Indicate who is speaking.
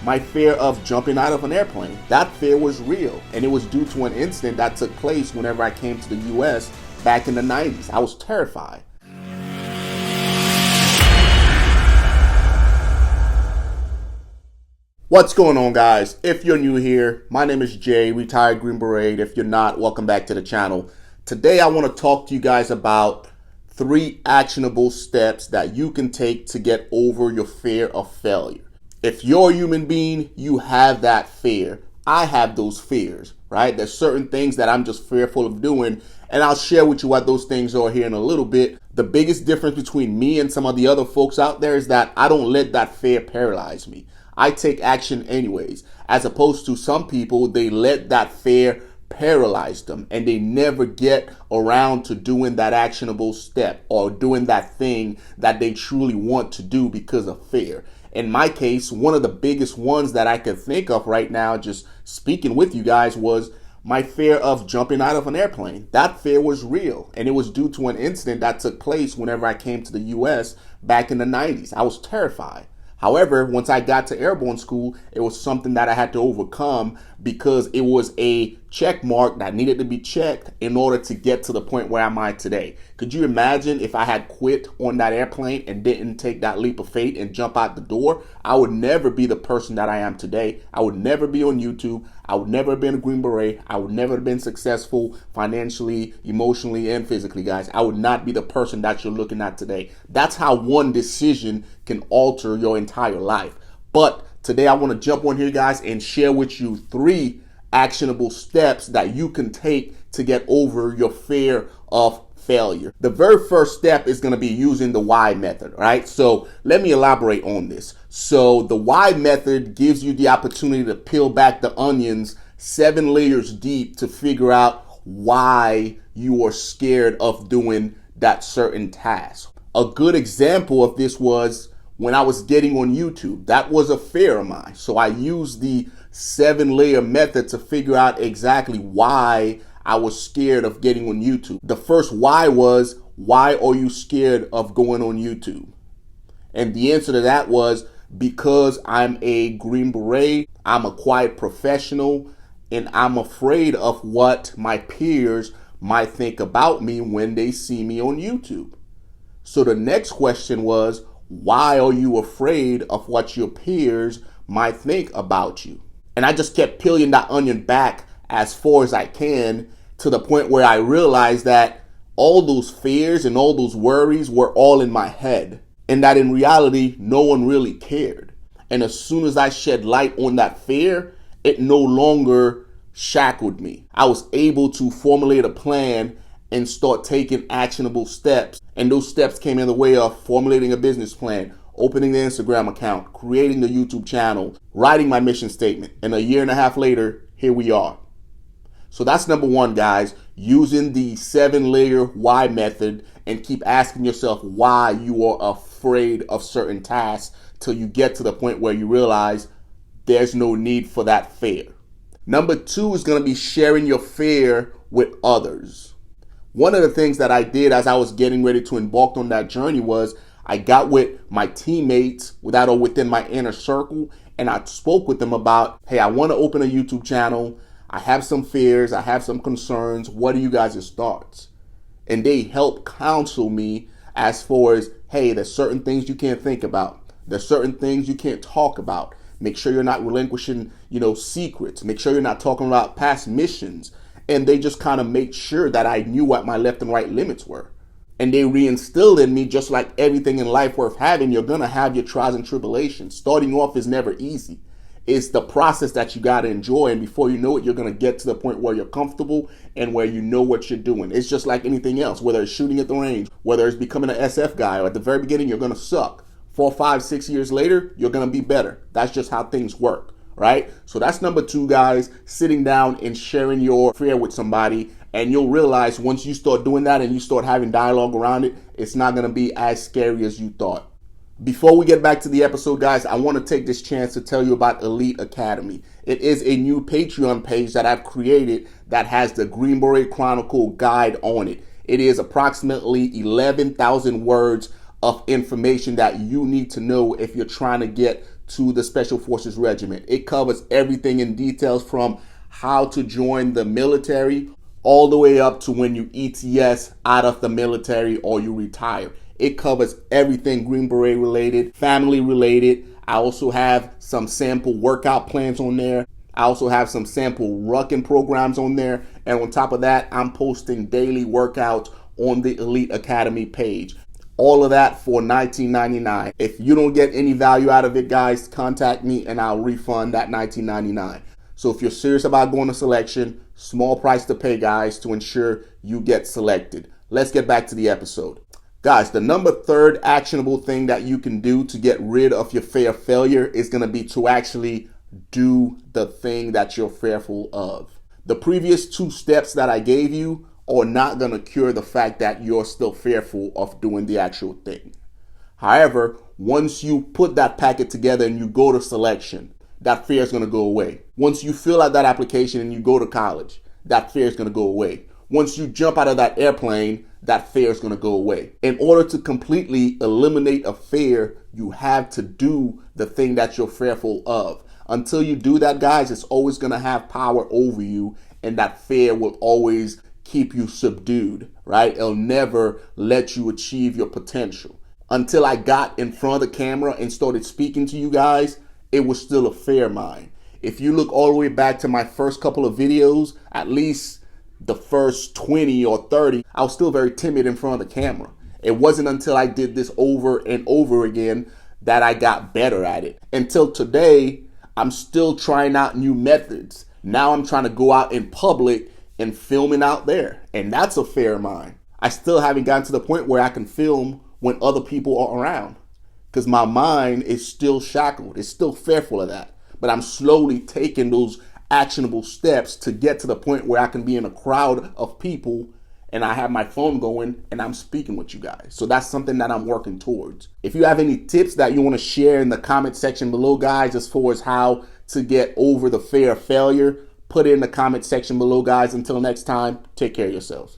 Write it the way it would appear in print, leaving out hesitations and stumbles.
Speaker 1: my fear of jumping out of an airplane. That fear was real, and it was due to an incident that took place whenever I came to the US back in the 90s. I was terrified. What's going on, guys? If you're new here, my name is Jay, retired Green Beret. If you're not, welcome back to the channel. Today I want to talk to you guys about 3 actionable steps that you can take to get over your fear of failure. If you're a human being, you have that fear. I have those fears, right? There's certain things that I'm just fearful of doing, and I'll share with you what those things are here in a little bit. The biggest difference between me and some of the other folks out there is that I don't let that fear paralyze me. I take action anyways, as opposed to some people, they let that fear paralyze them and they never get around to doing that actionable step or doing that thing that they truly want to do because of fear. In my case, one of the biggest ones that I could think of right now, just speaking with you guys, was my fear of jumping out of an airplane. That fear was real, and it was due to an incident that took place whenever I came to the US back in the 90s. I was terrified. However, once I got to airborne school, it was something that I had to overcome because it was a check mark that needed to be checked in order to get to the point where I'm at today. Could you imagine if I had quit on that airplane and didn't take that leap of faith and jump out the door? I would never be the person that I am today. I would never be on YouTube. I would never have been a Green Beret. I would never have been successful financially, emotionally, and physically, guys. I would not be the person that you're looking at today. That's how one decision can alter your entire life. But today I want to jump on here, guys, and share with you 3 actionable steps that you can take to get over your fear of failure. The very first step is going to be using the why method, right? So let me elaborate on this. So the why method gives you the opportunity to peel back the onions 7 layers deep to figure out why you are scared of doing that certain task. A good example of this was when I was getting on YouTube. That was a fear of mine. So I used the 7-layer method to figure out exactly why I was scared of getting on YouTube. The first why was, why are you scared of going on YouTube? And the answer to that was, because I'm a Green Beret, I'm a quiet professional, and I'm afraid of what my peers might think about me when they see me on YouTube. So the next question was, why are you afraid of what your peers might think about you? And I just kept peeling that onion back as far as I can to the point where I realized that all those fears and all those worries were all in my head, and that in reality, no one really cared. And as soon as I shed light on that fear, it no longer shackled me. I was able to formulate a plan and start taking actionable steps. And those steps came in the way of formulating a business plan, opening the Instagram account, creating the YouTube channel, writing my mission statement. And a year and a half later, here we are. So that's number 1, guys, using the 7-layer why method and keep asking yourself why you are afraid of certain tasks till you get to the point where you realize there's no need for that fear. Number 2 is going to be sharing your fear with others. One of the things that I did as I was getting ready to embark on that journey was I got with my teammates that are within my inner circle, and I spoke with them about, hey, I want to open a YouTube channel. I have some fears. I have some concerns. What are you guys' thoughts? And they helped counsel me as far as, hey, there's certain things you can't think about. There's certain things you can't talk about. Make sure you're not relinquishing, secrets. Make sure you're not talking about past missions. And they just kind of made sure that I knew what my left and right limits were. And they reinstilled in me, just like everything in life worth having, you're going to have your trials and tribulations. Starting off is never easy. It's the process that you got to enjoy. And before you know it, you're going to get to the point where you're comfortable and where you know what you're doing. It's just like anything else, whether it's shooting at the range, whether it's becoming an SF guy, or at the very beginning, you're going to suck. 4, 5, 6 years later, you're going to be better. That's just how things work. Right? So that's number 2, guys, sitting down and sharing your fear with somebody. And you'll realize once you start doing that and you start having dialogue around it, it's not going to be as scary as you thought. Before we get back to the episode, guys, I want to take this chance to tell you about Elite Academy. It is a new Patreon page that I've created that has the Green Beret Chronicle guide on it. It is approximately 11,000 words of information that you need to know if you're trying to get to the Special Forces Regiment. It covers everything in details from how to join the military all the way up to when you ETS out of the military or you retire. It covers everything Green Beret related, family related. I also have some sample workout plans on there. I also have some sample rucking programs on there. And on top of that, I'm posting daily workouts on the Elite Academy page. All of that for $19.99. If you don't get any value out of it, guys, contact me and I'll refund that $19.99. So if you're serious about going to selection, small price to pay, guys, to ensure you get selected. Let's get back to the episode. Guys, the number 3rd actionable thing that you can do to get rid of your fear of failure is going to be to actually do the thing that you're fearful of. The previous 2 steps that I gave you are not going to cure the fact that you're still fearful of doing the actual thing. However, once you put that packet together and you go to selection, that fear is going to go away. Once you fill out that application and you go to college, that fear is going to go away. Once you jump out of that airplane, that fear is going to go away. In order to completely eliminate a fear, you have to do the thing that you're fearful of. Until you do that, guys, it's always going to have power over you, and that fear will always keep you subdued, right? It'll never let you achieve your potential. Until I got in front of the camera and started speaking to you guys, it was still a fear of mine. If you look all the way back to my first couple of videos, at least the first 20 or 30, I was still very timid in front of the camera. It wasn't until I did this over and over again that I got better at it. Until today, I'm still trying out new methods. Now I'm trying to go out in public and filming out there. And that's a fear of mine. I still haven't gotten to the point where I can film when other people are around, because my mind is still shackled. It's still fearful of that. But I'm slowly taking those actionable steps to get to the point where I can be in a crowd of people and I have my phone going and I'm speaking with you guys. So that's something that I'm working towards. If you have any tips that you want to share in the comment section below, guys, as far as how to get over the fear of failure, put it in the comment section below, guys. Until next time, take care of yourselves.